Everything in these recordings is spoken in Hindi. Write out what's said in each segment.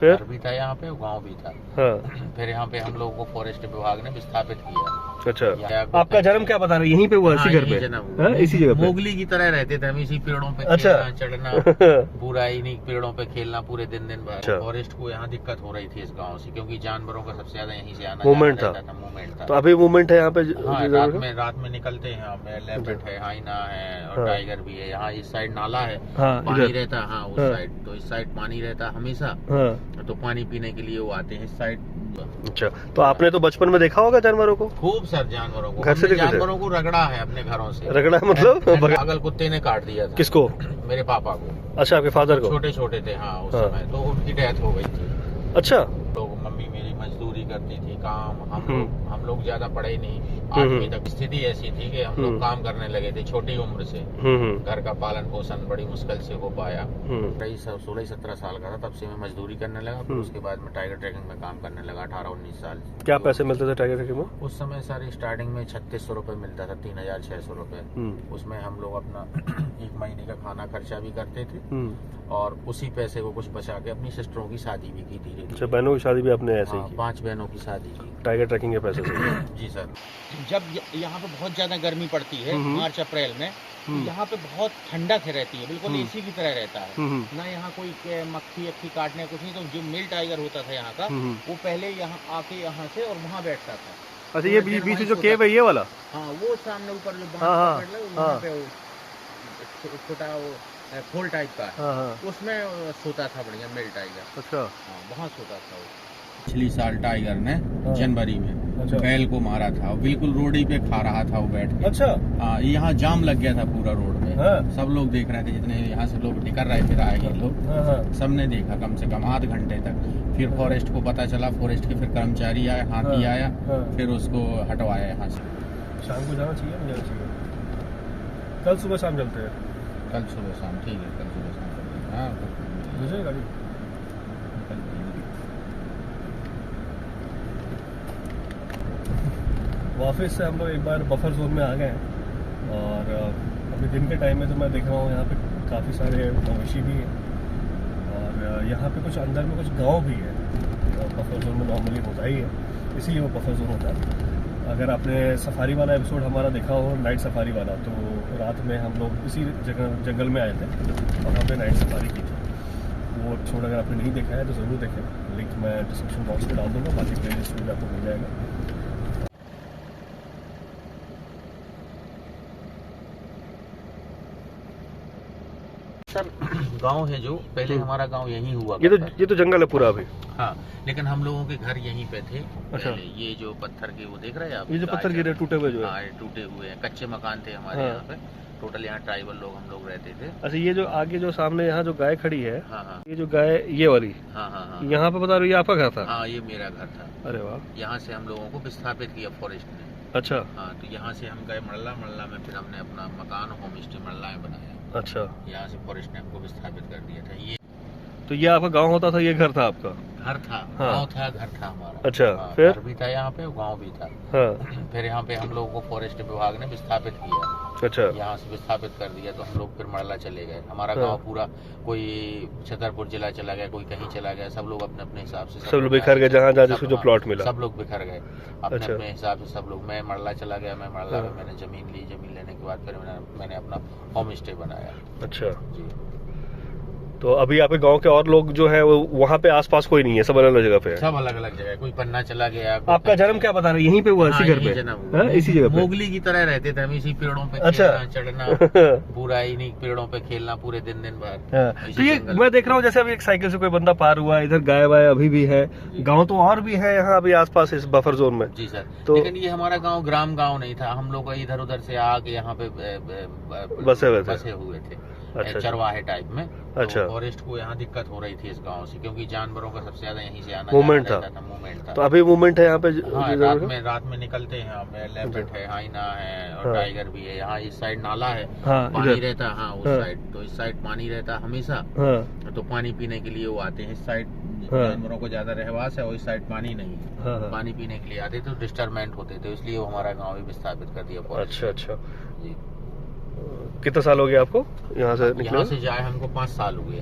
फिर घर भी था यहाँ पे, गांव भी था। हाँ। फिर यहाँ पे हम लोगों को फॉरेस्ट विभाग ने विस्थापित किया। अच्छा, यहाँ आपका जन्म क्या बता रहे हैं? यहीं पे हुआ, इसी घर पे? हाँ, इसी जगह पे। मोगली की तरह रहते थे हम, इसी पेड़ों पे अच्छा। खेलना, चढ़ना, पूरा इन्हीं पेड़ों पे खेलना पूरे दिन दिन भर। अच्छा। फॉरेस्ट को यहाँ दिक्कत हो रही थी इस गांव से, क्योंकि जानवरों का सबसे ज्यादा यहीं से आना मूवमेंट था। मूवमेंट था। तो अभी मूवमेंट है यहाँ पे? हाँ, रात में निकलते हैं यहाँ पे, लेपर्ड है, हाइना है और टाइगर भी है। यहाँ इस साइड नाला है, पानी रहता है। हाँ, उस साइड, तो इस साइड पानी रहता है हमेशा, तो पानी पीने के लिए वो आते हैं इस साइड। अच्छा, तो आपने तो बचपन में देखा होगा जानवरों को? खूब सर जानवरों को, घर से जानवरों को रगड़ा है अपने घरों से। रगड़ा मतलब? पागल कुत्ते ने काट दिया था। किसको? मेरे पापा को। अच्छा, आपके फादर को? छोटे छोटे थे हाँ उस समय, तो उनकी डेथ हो गई थी। अच्छा। तो मम्मी मेरी मजदूरी करती थी, काम, हम लोग ज्यादा पढ़े नहीं, 8वीं तक। स्थिति ऐसी थी कि हम लोग काम करने लगे थे छोटी उम्र से। घर का पालन पोषण बड़ी मुश्किल से हो पाया। 16-17 साल का था तब से मैं मजदूरी करने लगा। फिर उसके बाद में टाइगर ट्रैकिंग में काम करने लगा 18-19 साल। क्या पैसे मिलते थे टाइगर ट्रैकिंग में? उस समय सर स्टार्टिंग में 3600 रुपए मिलता था, 3600 रुपए। उसमें हम लोग अपना 1 महीने का खाना खर्चा भी करते थे, और उसी पैसे को कुछ बचा के अपनी सिस्टरों की शादी भी की थी। अच्छा, बहनों की शादी भी आपने ऐसे ही की? 5 बहनों की शादी की टाइगर ट्रैकिंग के पैसे से? जी सर। जब यहाँ पे बहुत ज्यादा गर्मी पड़ती है मार्च अप्रैल में, तो यहाँ पे बहुत ठंडक रहती है, बिल्कुल एसी की तरह रहता है ना। यहाँ कोई मक्खी अक्खी काटने कुछ नहीं। तो जो मेल टाइगर होता था यहाँ का, वो पहले यहाँ आके यहाँ से और वहाँ बैठता था। अच्छा, ये बीच में जो केव है ये वाला? हाँ, वो सामने ऊपर जो वहाँ पे छोटा खोल टाइप का, उसमें सोता था बढ़िया मेल टाइगर। अच्छा, हाँ, वहाँ सोता था वो। पिछली साल टाइगर ने जनवरी में बैल को मारा था, बिल्कुल रोड ही पे खा रहा था वो बैठ के। अच्छा, हाँ, यहाँ जाम लग गया था पूरा रोड में। सब लोग देख रहे थे, जितने यहाँ से लोग निकल रहे थे राहगीर लोग, सबने देखा कम से कम आध घंटे तक। फिर फॉरेस्ट को पता चला, फॉरेस्ट के फिर कर्मचारी आए, हाथी आया, फिर उसको हटवाया यहाँ से। शाम को जाना चाहिए, नहीं जाना चाहिए? कल सुबह शाम चलते हैं। कल सुबह शाम ठीक है, कल सुबह शाम चलते हैं। हाँ, गाड़ी वापस से हम लोग एक बार बफर जोन में आ गए हैं, और अभी दिन के टाइम में तो मैं देख रहा हूँ यहाँ पे काफ़ी सारे मवेशी भी हैं, और यहाँ पे कुछ अंदर में कुछ गांव भी है। बफर जोन में नॉर्मली होता ही है, इसीलिए वो बफर जोन होता है। अगर आपने सफारी वाला एपिसोड हमारा देखा हो, नाइट सफारी वाला, तो रात में हम लोग इसी जंगल में आए थे और वहाँ पे नाइट सफारी की थी। वो एपिसोड अगर आपने नहीं देखा है तो ज़रूर देखें, लिंक मैं डिस्क्रिप्शन बॉक्स में डाल दूँगा, बाकी प्लेलिस्ट में आपको मिल जाएगा। सर गांव है जो पहले हमारा गांव यहीं हुआ। ये तो जंगल है पूरा अभी। हाँ, लेकिन हम लोगों के घर यहीं पे थे। अच्छा। ये जो पत्थर के वो देख रहे हैं आप, ये जो पत्थर गिरे टूटे हुए जो है, टूटे हुए हैं, कच्चे मकान थे हमारे यहाँ पे। टोटल यहाँ ट्राइबल लोग हम लोग रहते थे। अच्छा, ये जो आगे जो सामने यहाँ जो गाय खड़ी है, हाँ, ये जो गाय ये वाली, हाँ, यहाँ पे बता रही है आपका घर था? हाँ, ये मेरा घर था। अरे वाह। यहाँ से हम लोगों को विस्थापित किया फॉरेस्ट ने। अच्छा। हाँ, तो यहाँ से हम गए मल्ला में, फिर हमने अपना मकान होम स्टे मल्ला में बनाया। अच्छा, यहाँ से फॉरेस्ट ने हमको विस्थापित कर दिया था। ये तो ये आपका गांव होता था, ये घर था आपका? घर था, हाँ। गांव था, घर था हमारा। अच्छा, फिर घर भी था यहाँ पे, गांव भी था। हाँ। फिर यहाँ पे हम लोगों को फॉरेस्ट विभाग ने विस्थापित किया। अच्छा। यहाँ से विस्थापित कर दिया, तो हम लोग फिर मरला चले गए। हमारा गांव पूरा, कोई छतरपुर जिला चला गया, कोई कहीं चला गया, सब लोग अपने अपने हिसाब से, सब लोग बिखर गए, जहाँ जिसको जो प्लॉट मिला सब लोग बिखर गए अपने अपने हिसाब से। सब लोग, मैं मरला चला गया, मैं मरला में मैंने जमीन ली, जमीन लेने के बाद फिर मैंने अपना होम स्टे बनाया। अच्छा जी। तो अभी आपके गांव के और लोग जो है वो वहाँ पे आसपास कोई नहीं है, सब अलग अलग जगह पे है? सब अलग अलग जगह, कोई पन्ना चला गया। आपका जन्म क्या बता रहे हैं? यहीं पे हुआ, इसी घर पे? इसी जगह पे। मोगली की तरह रहते थे हम, इसी पेड़ों पे अच्छा। चढ़ना, पूरा इन्हीं पेड़ों पे खेलना पूरे दिन दिन भर। तो ये मैं देख रहा हूँ जैसे अभी एक साइकिल से कोई बंदा पार हुआ, इधर गाय वाय अभी भी है। गाँव तो और भी है यहाँ अभी आसपास इस बफर जोन में? जी सर। तो लेकिन ये हमारा गाँव ग्राम गाँव नहीं था, हम लोग इधर उधर से आके यहाँ पे बसे हुए थे। अच्छा, चरवाहे टाइप में। अच्छा। तो फॉरेस्ट को यहाँ दिक्कत हो रही थी इस गांव से, क्योंकि जानवरों का सबसे ज्यादा यहीं से आना मूवमेंट था। तो अभी मूवमेंट है यहाँ पे? हाँ, रात में निकलते हैं, लेपर्ड है, हाइना है और टाइगर भी है। यहाँ इस साइड नाला है, पानी रहता है। हाँ, उस साइड, तो इस साइड पानी रहता है हमेशा, तो पानी पीने के लिए वो आते हैं इस साइड। जानवरों को ज्यादा रहवास है और इस साइड पानी नहीं है, पानी पीने के लिए आते तो डिस्टर्बमेंट होते थे, इसलिए वो हमारा गाँव भी विस्थापित कर दिया फॉरेस्ट। अच्छा जी। कितना साल हो गया आपको यहाँ से निकले? यहाँ से जाए हमको 5 साल हुए।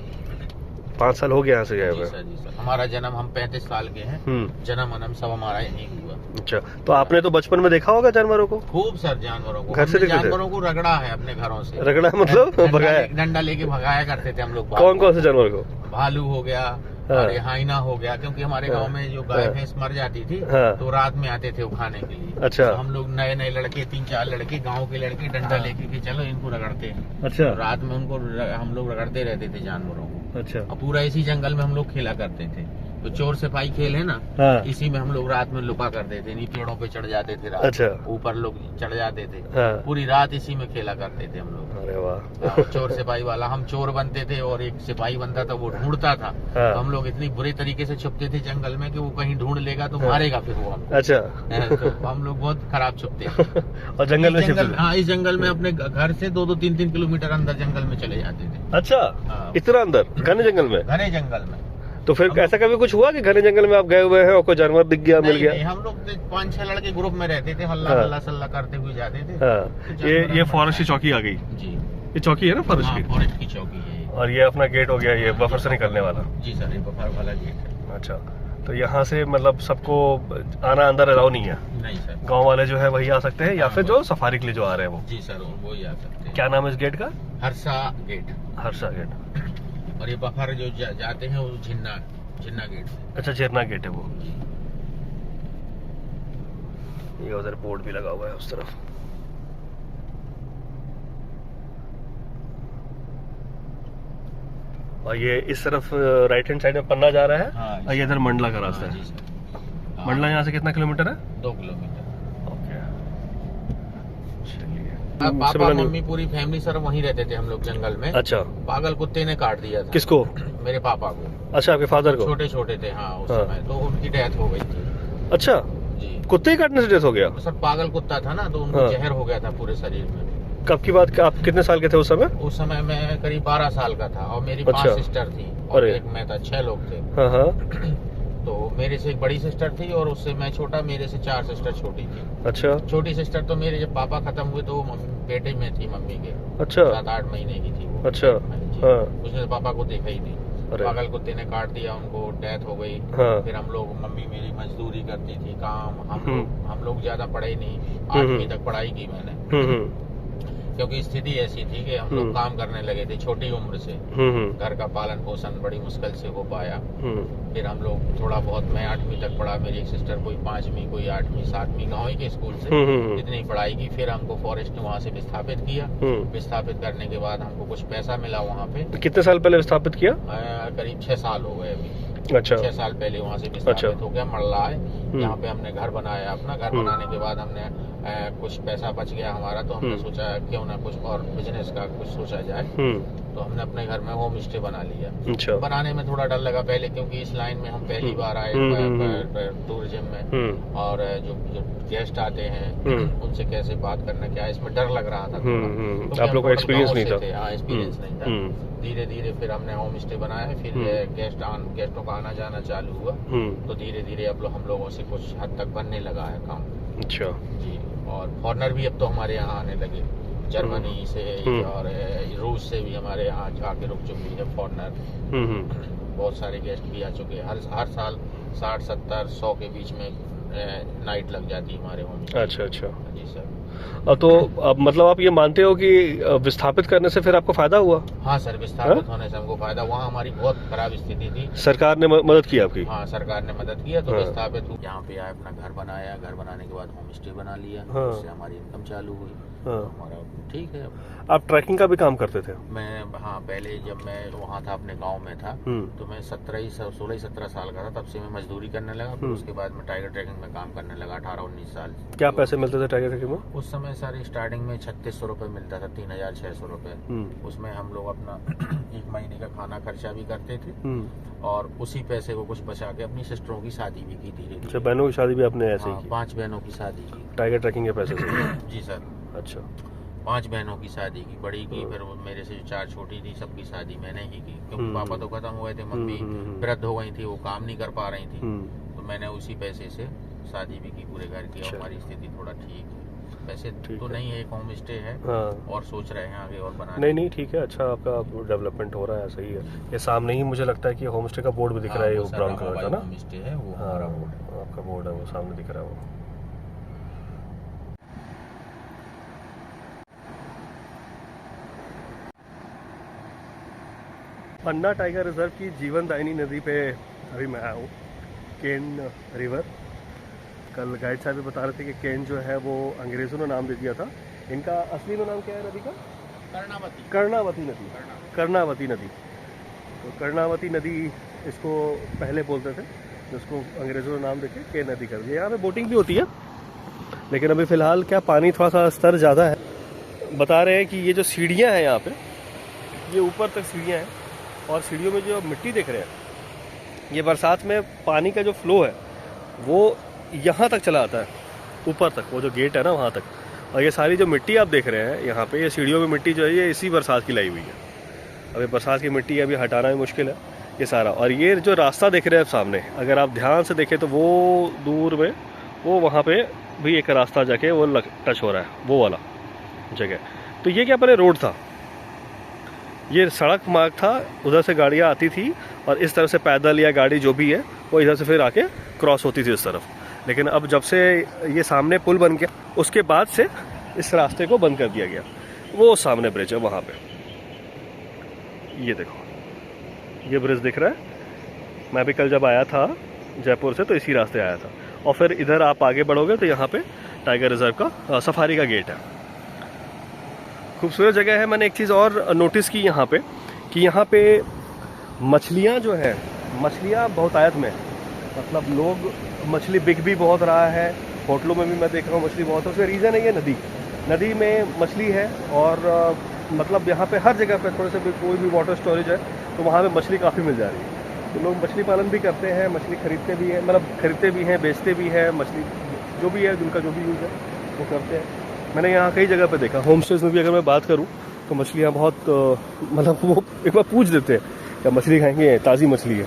5 साल हो गया यहाँ से गए हुए? जी सर। हमारा जन्म, हम 35 साल के हैं, जन्म अनम सब हमारा यहीं हुआ। अच्छा, तो आपने तो बचपन में देखा होगा जानवरों को? खूब सर, जानवरों को घर से जानवरों को रगड़ा है अपने घरों से। रगड़ा मतलब भगाया? डंडा लेके भगाया करते थे हम लोग। कौन कौन से जानवर को? भालू हो गया और हाइना हो गया, क्योंकि हमारे गांव में जो गाय भैंस मर जाती थी तो रात में आते थे वो खाने के लिए। अच्छा। तो हम लोग नए नए लड़के, 3-4 लड़के, गांव के लड़के डंडा लेके कि चलो इनको रगड़ते हैं। अच्छा। रात में उनको हम लोग रगड़ते रहते थे जानवरों को। अच्छा। और पूरा इसी जंगल में हम लोग खेला करते थे। तो चोर सिपाही खेल है ना, इसी में हम लोग रात में लुका करते थे, पेड़ों पे चढ़ जाते थे रात। अच्छा। ऊपर लोग चढ़ जाते थे। पूरी रात इसी में खेला करते थे हम लोग। अरे वाह। चोर सिपाही वाला, हम चोर बनते थे और एक सिपाही बनता था, वो ढूंढता था। तो हम लोग इतनी बुरी तरीके से छुपते थे जंगल में कि वो कहीं ढूंढ लेगा तो मारेगा फिर वो हमको। अच्छा। तो हम लोग बहुत खराब छुपते थे। और जंगल में? हाँ, इस जंगल में अपने घर से 2-3 किलोमीटर अंदर जंगल में चले जाते थे। अच्छा, इतना अंदर घने जंगल में? घने जंगल में। तो फिर ऐसा कभी कुछ हुआ कि घने जंगल में आप गए हुए हैं और कोई जानवर दिख गया, मिल गया? नहीं, हम लोग 5-6 लड़के ग्रुप में रहते थे, हल्ला सल्ला करते हुए जाते थे। तो ये फॉरेस्ट की चौकी आ गई जी। ये चौकी है ना फॉरेस्ट की? फॉरेस्ट की चौकी है। और ये अपना गेट हो गया, ये बफर से निकलने वाला? जी सर, ये बफर वाला गेट है। अच्छा, तो यहाँ से मतलब सबको आना अंदर अलाउ नहीं है? नहीं सर। गांव वाले जो है वही आ सकते हैं या फिर जो सफारी के लिए जो आ रहे हैं वो? जी सर, वो ही आ सकते हैं। क्या नाम है इस गेट का? हर्षा गेट। हर्षा गेट। और ये बफर जो जाते हैं वो झिन्ना गेट। अच्छा, झिरना गेट है वो। ये उधर बोर्ड भी लगा हुआ है उस तरफ। और ये इस तरफ राइट हैंड साइड में पन्ना जा रहा है। हाँ, और ये इधर मंडला का रास्ता है। मंडला यहाँ से कितना किलोमीटर है? 2 किलोमीटर। ओके, चलिए। पापा मम्मी पूरी फैमिली सर वहीं रहते थे हम लोग जंगल में। अच्छा। पागल कुत्ते ने काट दिया था। किसको? मेरे पापा को। अच्छा, आपके फादर को? छोटे छोटे थे हाँ उस समय, तो उनकी डेथ हो गई थी। अच्छा जी। कुत्ते काटने से डेथ हो गया? सर पागल कुत्ता था ना, तो उनको जहर हो गया था पूरे शरीर में। कब की बात? आप कितने साल के थे उस समय? उस समय मैं करीब 12 साल का था और मेरी 5 सिस्टर थी और एक मैं था, 6 लोग थे। तो मेरे से एक बड़ी सिस्टर थी और उससे मैं छोटा, मेरे से 4 सिस्टर छोटी थी। अच्छा। छोटी सिस्टर तो मेरे जब पापा खत्म हुए तो पेटे में थी मम्मी के। अच्छा। 7-8 महीने की थी वो। अच्छा। उसने पापा को देखा ही थी। पागल कुत्ते ने काट दिया उनको, डेथ हो गई। फिर हम लोग, मम्मी मेरी मजदूरी करती थी, काम, हम लोग ज्यादा पढ़े नहीं, 8वीं तक पढ़ाई की मैंने, क्योंकि स्थिति ऐसी थी कि हम लोग काम करने लगे थे छोटी उम्र से। घर का पालन पोषण बड़ी मुश्किल से हो पाया। फिर हम लोग थोड़ा बहुत, मैं 8वीं तक पढ़ा, मेरी एक सिस्टर कोई 5वीं, कोई 8वीं 7वीं, गाँव के स्कूल से इतनी पढ़ाई की। फिर हमको फॉरेस्ट में वहाँ से विस्थापित किया। विस्थापित करने के बाद हमको कुछ पैसा मिला वहाँ पे। तो कितने साल पहले विस्थापित किया? करीब 6 साल हो गए अभी। अच्छा। 6 साल पहले वहाँ से विस्थापित हो गया, मंडला है। यहाँ पे हमने घर बनाया अपना। घर बनाने के बाद हमने कुछ पैसा बच गया हमारा, तो हमने सोचा क्यों ना कुछ और बिजनेस का कुछ सोचा जाए। तो हमने अपने घर में होम स्टे बना लिया। अच्छा। बनाने में थोड़ा डर लगा पहले, क्योंकि इस लाइन में हम पहली बार आए टूरिज्म में, और जो गेस्ट आते हैं उनसे कैसे बात करना, क्या इसमें डर लग रहा था। तो आप लोग का एक्सपीरियंस नहीं था? हाँ, एक्सपीरियंस नहीं था। धीरे धीरे फिर हमने होम स्टे बनाया, फिर गेस्टों का आना जाना चालू हुआ। तो धीरे धीरे अब हम लोगों से कुछ हद तक बनने लगा है काम। अच्छा जी। और फॉरेनर भी अब तो हमारे यहाँ आने लगे, जर्मनी से और रूस से भी हमारे यहाँ आके रुक चुकी है फॉरेनर। बहुत सारे गेस्ट भी आ चुके हैं। हर साल 60-70-100 के बीच में नाइट लग जाती है हमारे होम। अच्छा अच्छा जी सर। तो अब मतलब आप ये मानते हो कि विस्थापित करने से फिर आपको फायदा हुआ? हाँ सर, विस्थापित होने से हमको फायदा। वहाँ हमारी बहुत खराब स्थिति थी। सरकार ने मदद की आपकी? हाँ, सरकार ने मदद किया तो विस्थापित हुआ। यहाँ पे आए, अपना घर बनाया, घर बनाने के बाद होम स्टे बना लिया। उससे हमारी इनकम चालू हुई। हमारा ठीक है। आप ट्रैकिंग का भी काम करते थे? मैं हाँ, पहले जब मैं वहाँ था अपने गांव में था, तो मैं 16-17 साल का था, तब से मैं मजदूरी करने लगा। फिर उसके बाद मैं टाइगर ट्रैकिंग में काम करने लगा 18-19 साल। क्या पैसे मिलते थे टाइगर ट्रैकिंग में? उस समय सर स्टार्टिंग में 3600 रुपए मिलता था, 3600 रुपए। उसमें हम लोग अपना 1 महीने का खाना खर्चा भी करते थे और उसी पैसे को कुछ बचा के अपनी सिस्टरों की शादी भी की धीरे धीरे। बहनों की शादी भी आपने ऐसे ही की? 5 बहनों की शादी की टाइगर ट्रैकिंग के पैसे से? जी सर। अच्छा। 5 बहनों की शादी की, बड़ी की, फिर मेरे से 4 छोटी थी, सबकी शादी मैंने ही की, क्योंकि पापा तो खत्म हुए थे, मम्मी वृद्ध हो गई थी, वो काम नहीं कर पा रही थी। तो मैंने उसी पैसे से शादी भी की पूरे घर की। और हमारी स्थिति थोड़ा ठीक है। वैसे तो नहीं है, एक होम स्टे है। हाँ। और सोच रहे हैं आगे और बनाने। नहीं नहीं ठीक है, अच्छा आपका डेवलपमेंट हो रहा है, सही है। ये सामने ही मुझे लगता है कि होम स्टे का बोर्ड भी दिख रहा है, वो ब्राउन कलर का ना होम स्टे है वो। हाँ आपका बोर्ड है वो सामने दिख रहा है वो। पन्ना टाइगर रिजर्व की जीवनदायिनी नदी पे अभी मैं आया हूँ, केन रिवर। कल गाइड साहब भी बता रहे थे कि केन जो है वो अंग्रेज़ों ने नाम दे दिया था। इनका असली में नाम क्या है नदी का? कर्णावती नदी। कर्णावती नदी। तो कर्णावती नदी इसको पहले बोलते थे, जिसको अंग्रेज़ों ने नाम देके केन नदी कर दिया। यहाँ पे बोटिंग भी होती है, लेकिन अभी फ़िलहाल क्या पानी थोड़ा सा स्तर ज़्यादा है। बता रहे हैं कि ये जो सीढ़ियाँ हैं यहाँ पे, ये ऊपर तक सीढ़ियाँ हैं, और सीढ़ियों में जो मिट्टी देख रहे हैं, ये बरसात में पानी का जो फ्लो है वो यहाँ तक चला आता है, ऊपर तक, वो जो गेट है ना वहाँ तक। और ये सारी जो मिट्टी आप देख रहे हैं यहाँ पे, ये सीढ़ियों में मिट्टी जो है ये इसी बरसात की लाई हुई है। अभी बरसात की मिट्टी अभी हटाना भी मुश्किल है ये सारा। और ये जो रास्ता देख रहे हैं आप सामने, अगर आप ध्यान से देखें तो वो दूर में वो वहाँ पे भी एक रास्ता जाके वो टच हो रहा है, वो वाला जगह। तो ये क्या पहले रोड था, ये सड़क मार्ग था, उधर से गाड़ियाँ आती थी और इस तरफ से पैदल या गाड़ी जो भी है वो इधर से फिर आके क्रॉस होती थी इस तरफ। लेकिन अब जब से ये सामने पुल बन गया, उसके बाद से इस रास्ते को बंद कर दिया गया। वो सामने ब्रिज है वहाँ पे, ये देखो ये ब्रिज दिख रहा है। मैं भी कल जब आया था जयपुर से तो इसी रास्ते आया था। और फिर इधर आप आगे बढ़ोगे तो यहाँ पे टाइगर रिजर्व का सफारी का गेट है। खूबसूरत जगह है। मैंने एक चीज़ और नोटिस की यहाँ पे, कि यहाँ पे मछलियाँ जो है, मछलियाँ बहुत आयत में, मतलब लोग मछली बिक भी बहुत रहा है, होटलों में भी मैं देख रहा हूँ मछली बहुत है। उसका रीज़न है ये नदी में मछली है। और मतलब यहाँ पे हर जगह पे थोड़े से भी कोई भी वाटर स्टोरेज है तो वहाँ पे मछली काफ़ी मिल जा रही है। तो लोग मछली पालन भी करते हैं, मछली खरीदते भी हैं, मतलब खरीदते भी हैं, बेचते भी हैं। मछली जो भी है, जिनका जो भी यूज़ है वो करते हैं। मैंने यहाँ कई जगह पे देखा, होम स्टेज में भी अगर मैं बात करूँ तो मछलियाँ बहुत मतलब वो एक बार पूछ देते हैं क्या मछली खाएंगे, ताज़ी मछली है।